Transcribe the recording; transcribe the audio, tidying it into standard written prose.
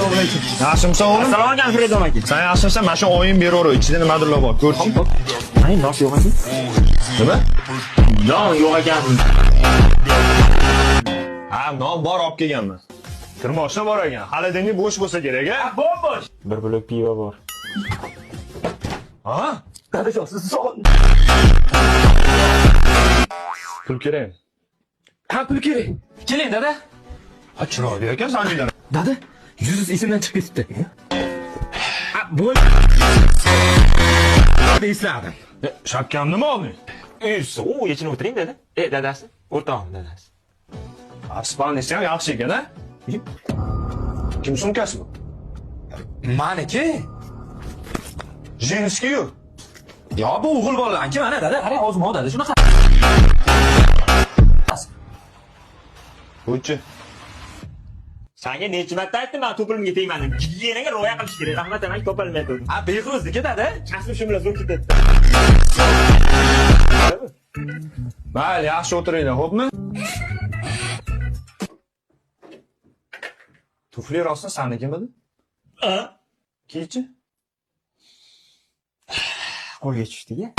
Yaxshimsan o'g'lim? Assalomu alaykum Fredo aka. Sen yaxshisan, mana shu oyim beraver. Ichida nimadirlar bor, ko'rchi. Ay, nos yo'q ekan. Nima? Non yo'q ekan. Ha, non bor olib kelganman. Kirmoshna bor ekan. Xolodilnik bo'sh bo'lsa kerak, a? Bo'sh. Bir blok pivo bor. Ha? Dadajon, siz sog'in. Pul kerak. Ha, pul kerak. Keling, dada. Ha, chiroyli ekan saninglar. Dada, yuzingiz esimdan chiqib ketibdi. Ha, bo'l. Esladim. Shapkamni nima olding? U yechinib o'tiring, dada. Dadasi, o'rtog'im dadasi. Aspanisi ham yaxshi ekan, a? Kim sumkasi bu? Maniki. Jenskiyu. Yo, bu o'g'il bolalarniki mana, dada. Qarang, ozmo dada, shunaqa. Bo'chi. Senga necha marta aytdim, men to'pilimga tegmadim. Gigiyenaga rioya qilish kerak. Rahmat, demak topilmaydi. Ha, behuzniki dada. Kasb shu bilan zo'r ketadi. Mayli, yaxshi o'tiringlar, xo'pmi? Tufli rostdan sannikimidi? Kiychi. Qo'lga tushdi-ya.